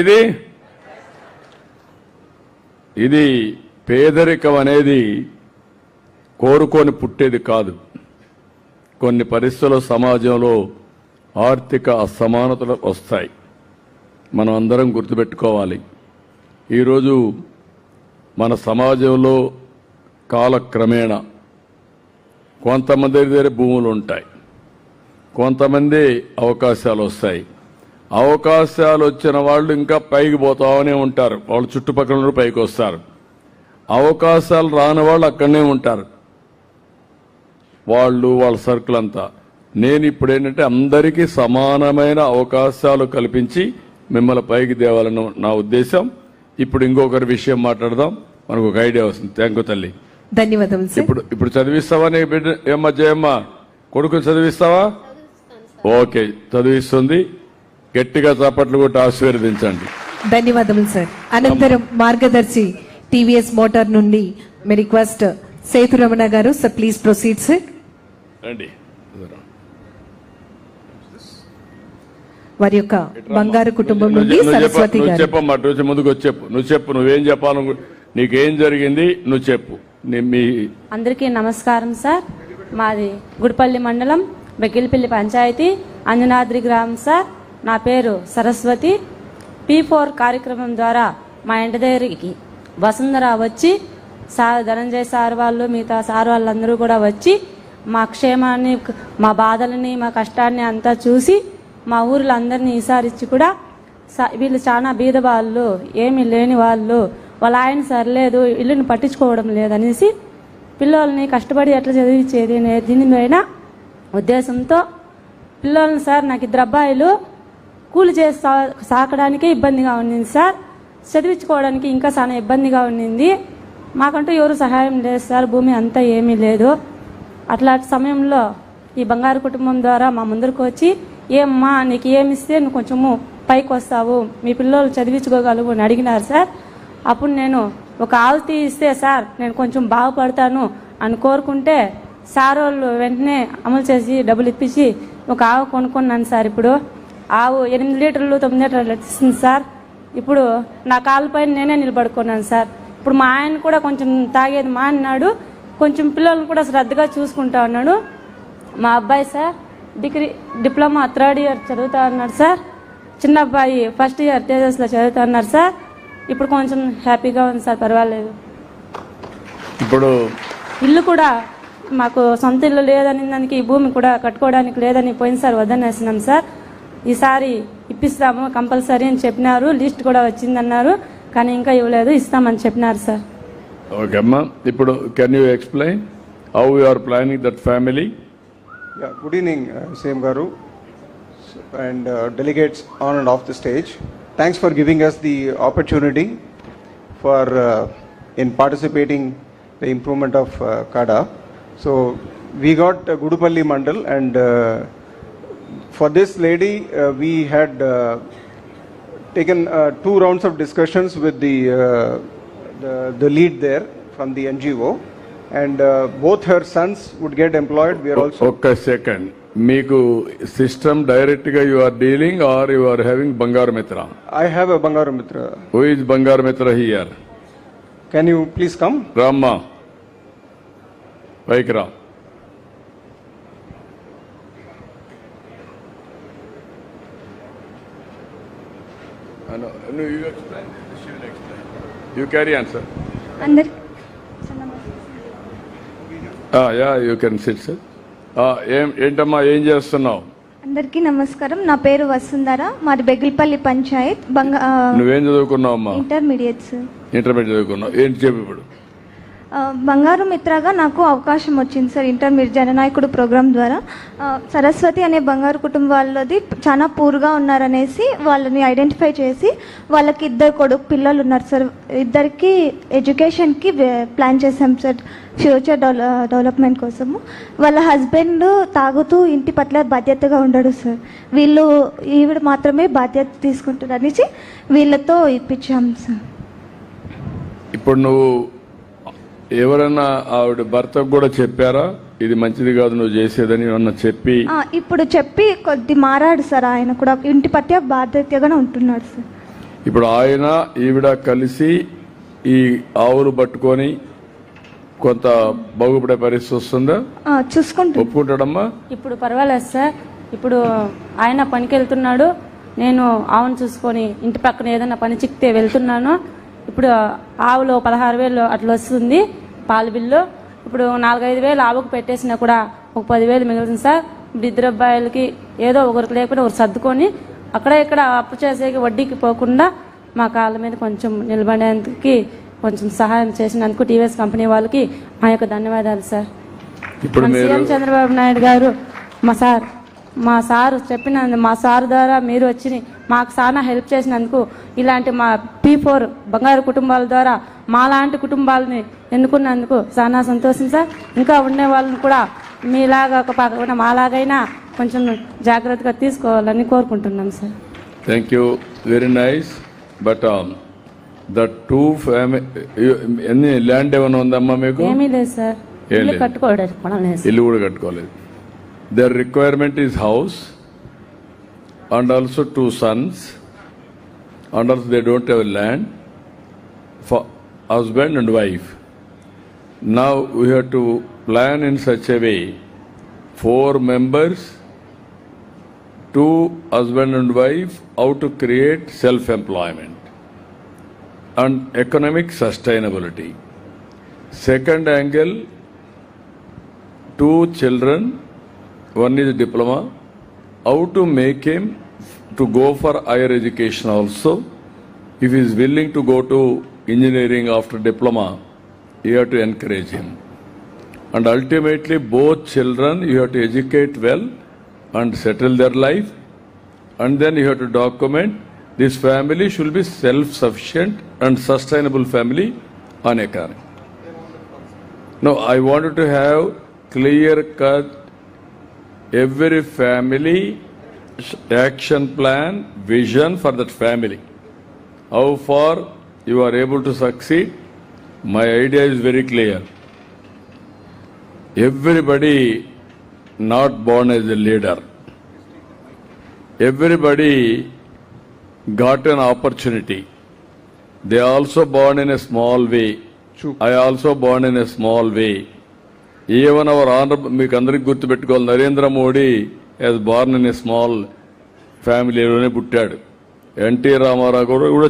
ఇది ఇది పేదరికం అనేది కోరుకొని పుట్టేది కాదు. కొన్ని పరిస్థితుల సమాజంలో ఆర్థిక అసమానతలు వస్తాయి. మనం అందరం గుర్తుపెట్టుకోవాలి. ఈరోజు మన సమాజంలో కాలక్రమేణా కొంతమంది దగ్గర భూములు ఉంటాయి, కొంతమంది అవకాశాలు వస్తాయి. అవకాశాలు వచ్చిన వాళ్ళు ఇంకా పైకి పోతానే ఉంటారు, వాళ్ళు చుట్టుపక్కల పైకి వస్తారు. అవకాశాలు రాని వాళ్ళు అక్కడనే ఉంటారు, వాళ్ళ సర్కిల్ అంతా. నేను ఇప్పుడు ఏంటంటే అందరికీ సమానమైన అవకాశాలు కల్పించి మిమ్మల్ని పైకి తేవాలని నా ఉద్దేశం. ఇప్పుడు ఇంకొకరి విషయం మాట్లాడదాం, మనకు ఒక ఐడియా వస్తుంది. థ్యాంక్ యూ తల్లి, ధన్యవాదాలు. ఇప్పుడు చదివిస్తావా? నీ బిడ్డ ఏమ్మా జయమ్మ, కొడుకుని చదివిస్తావా? ఓకే, చదివిస్తుంది. గట్టిగా చప్పట్లు కొట్టి ఆశీర్వదించండి. ధన్యవాదములు సార్. అనంతరం మార్గదర్శి టీవీఎస్ మోటార్ నుండి మీ రిక్వెస్ట్ సేతు రమణ గారు. Sir please proceed sir. రండి. వారి యొక్క బంగారు కుటుంబం నుండి సరస్వతి గారు. చెప్పమ్మా, ముందుకు వచ్చి చెప్పు. నువ్వు చెప్పు, నువ్వేం చెప్పాను, నీకేం జరిగింది నువ్వు చెప్పు. అందరికీ నమస్కారం సార్. మాది గుడిపల్లి మండలం బెగిలిపల్లి పంచాయతీ అంజనాద్రి గ్రామం సార్. నా పేరు సరస్వతి. P4 కార్యక్రమం ద్వారా మా ఇంటి దగ్గరికి వసుంధర వచ్చి సార్ ధనంజయ్ సార్ వాళ్ళు మిగతా సార్ వాళ్ళందరూ కూడా వచ్చి మా క్షేమాన్ని, మా బాధలని, మా కష్టాన్ని అంతా చూసి మా ఊరిలో అందరినీ ఈసారిచ్చి కూడా వీళ్ళు చాలా బీద వాళ్ళు, ఏమీ లేని వాళ్ళు, వాళ్ళ ఆయన సరిలేదు, ఇల్లుని పట్టించుకోవడం లేదనేసి పిల్లల్ని కష్టపడి ఎట్లా చదివించేది అనే దీనిపైన ఉద్దేశంతో పిల్లల్ని సార్, నాకు 2 అబ్బాయిలు, కూలి చేసి సాకడానికే ఇబ్బందిగా ఉండింది సార్. చదివించుకోవడానికి ఇంకా చాలా ఇబ్బందిగా ఉండింది. మాకంటూ ఎవరు సహాయం లేదు సార్, భూమి అంతా ఏమీ లేదు. అట్లాంటి సమయంలో ఈ బంగారు కుటుంబం ద్వారా మా ముందరకు వచ్చి, ఏమ్మా నీకు ఏమిస్తే నువ్వు కొంచెము పైకి వస్తావు, మీ పిల్లలు చదివించుకోగలవు అని అడిగినారు సార్. అప్పుడు నేను ఒక ఆవుతి ఇస్తే సార్ నేను కొంచెం బాగుపడతాను అని కోరుకుంటే సార్ వాళ్ళు వెంటనే అమలు చేసి డబ్బులు ఇప్పించి ఒక ఆవు కొనుక్కున్నాను సార్. ఇప్పుడు ఆవు 8 లీటర్లు 9 లీటర్లు ఇస్తుంది సార్. ఇప్పుడు నా కాళ్ళపైన నేనే నిలబడుకున్నాను సార్. ఇప్పుడు మా ఆయన కూడా కొంచెం తాగేది మాన్నాడు, కొంచెం పిల్లలను కూడా శ్రద్ధగా చూసుకుంటా ఉన్నాడు. మా అబ్బాయి సార్ డిప్లొమా 3rd ఇయర్ చదువుతా ఉన్నాడు సార్. చిన్న అబ్బాయి 1st ఇయర్ తేజస్లో చదువుతా ఉన్నారు సార్. ఇప్పుడు కొంచెం హ్యాపీగా ఉంది సార్, పర్వాలేదు. ఇప్పుడు ఇల్లు కూడా మాకు సొంత ఇల్లు లేదని, దానికి ఈ భూమి కూడా కట్టుకోవడానికి లేదని పోయినసారి వద్దనేసినాం సార్. ఈసారి ఇప్పిస్తాము కంపల్సరీ అని చెప్పినారు. లిస్ట్ కూడా వచ్చిందన్నారు, కానీ ఇంకా ఇవ్వలేదు, ఇస్తామని చెప్పినారు సార్. ఓకే అమ్మా, ఇప్పుడు can you explain how you are planning that family? Good evening, Same Garu and delegates on and off the stage. Thanks for giving us the opportunity for in participating the improvement of Kada. So we got Gudupalli Mandal, and for this lady we had taken 2 rounds of discussions with the lead there from the NGO. And both her sons would get employed. We are also. Okay, second. Meeku system direct ga you are dealing, or you are having Bangar Mitra? I have a Bangar Mitra. Who is Bangar Mitra here? Can you please come? Rama. Vaikram. No, you explain. She will explain. You carry on, sir. Yeah you can SIT sir. ఏంటమ్మా, ఏం చేస్తున్నావు? అందరికీ నమస్కారం. నా పేరు వసుంధర, మాది బెగిలిపల్లి పంచాయత్. నువ్వేం చదువుకున్నావు అమ్మా? Intermediate sir. ఇంటర్మీడియట్ చదువుకున్నావు. ఏంటి చెప్పు ఇప్పుడు? బంగారు మిత్రగా నాకు అవకాశం వచ్చింది సార్ ఇంటర్మీడియట్ జననాయకుడు ప్రోగ్రాం ద్వారా. సరస్వతి అనే బంగారు కుటుంబం వాళ్ళది చాలా పూర్గా ఉన్నారనేసి వాళ్ళని ఐడెంటిఫై చేసి వాళ్ళకి 2 పిల్లలు ఉన్నారు సార్. ఇద్దరికి ఎడ్యుకేషన్కి ప్లాన్ చేశాం సార్, ఫ్యూచర్ డెవలప్మెంట్ కోసము. వాళ్ళ హస్బెండ్ తాగుతూ ఇంటి పట్ల బాధ్యతగా ఉండడు సార్. ఈవిడ మాత్రమే బాధ్యత తీసుకుంటారు అనేసి వీళ్ళతో ఇప్పించాం సార్. ఇప్పుడు నువ్వు ఎవరన్నా ఆవిడ భర్తకు కూడా చెప్పారా ఇది మంచిది కాదు నువ్వు చేసేదని? ఏమన్నా చెప్పి? ఇప్పుడు చెప్పి కొద్ది మారాడు సార్. ఆయన కూడా ఇంటి పట్ల బాధ్యతగానే ఉంటున్నాడు సార్. ఇప్పుడు ఆయన ఈవిడ కలిసి ఈ ఆవులు పట్టుకొని కొంత బాగుపడే పరిస్థితి వస్తుందా? చూసుకుంటాం. ఒప్పుకుంటాడమ్మా? ఇప్పుడు పర్వాలేదు సార్. ఇప్పుడు ఆయన పనికి వెళ్తున్నాడు, నేను ఆవును చూసుకొని ఇంటి పక్కన ఏదైనా పని చిక్కితే వెళ్తున్నాను. ఇప్పుడు ఆవులో 16,000 అట్లా వస్తుంది పాల బిల్లు. ఇప్పుడు 4-5 వేలు ఆవుకు పెట్టేసినా కూడా ఒక 10,000 మిగులుతుంది సార్. ఇప్పుడు ఇద్దరు అబ్బాయిలకి ఏదో ఒకరికి లేకుండా ఒకరు సర్దుకొని అక్కడ ఇక్కడ అప్పు చేసేకి వడ్డీకి పోకుండా మా కాళ్ళ మీద కొంచెం నిలబడేందుకు కొంచెం సహాయం చేసినందుకు టీవీఎస్ కంపెనీ వాళ్ళకి మా యొక్క ధన్యవాదాలు సార్. ఇప్పుడు మన మీరు సీఎం చంద్రబాబు నాయుడు గారు మా సారు చెప్పినందుకు, మా సార్ ద్వారా మీరు వచ్చి మాకు చాలా హెల్ప్ చేసినందుకు, ఇలాంటి మా P4 బంగారు కుటుంబాల ద్వారా మాలాంటి కుటుంబాలని ఎన్నుకున్నందుకు చాలా సంతోషం సార్. ఇంకా ఉండే వాళ్ళని కూడా మీలాగా కాకుండా మాలాగైనా కొంచెం జాగ్రత్తగా తీసుకోవాలని కోరుకుంటున్నాం sir. Thank you, very nice. But the two ఎన్ని ల్యాండ్ ఏమైనా ఉందమ్మా మీకు? ఏమీ లేదు సార్, ఏం ఇల్లు లేదు. కట్టుకోవడానికి కూడా లేదు సార్. ఇల్లు కూడా కట్టుకోలేదు. Their requirement is house and also 2 sons and also they don't have land for husband and wife. Now we have to plan in such a way 4 members, 2 husband and wife, how to create self-employment and economic sustainability. Second angle, 2 children, one is diploma, how to make him to go for higher education also. If he is willing to go to engineering after diploma, you have to encourage him. And ultimately both children you have to educate well and settle their life, and then you have to document this family should be self-sufficient and sustainable family on economy. Now I wanted to have clear-cut every family action plan, vision for that family. How far you are able to succeed? My idea is very clear. Everybody not born as a leader. Everybody got an opportunity. They also born in a small way. True. I also born in a small way. Even our honorable, మీకు అందరికి గుర్తుపెట్టుకోవాలి, Narendra Modi has born in a small ఫ్యామిలీలోనే పుట్టాడు. NT Ramarao కూడా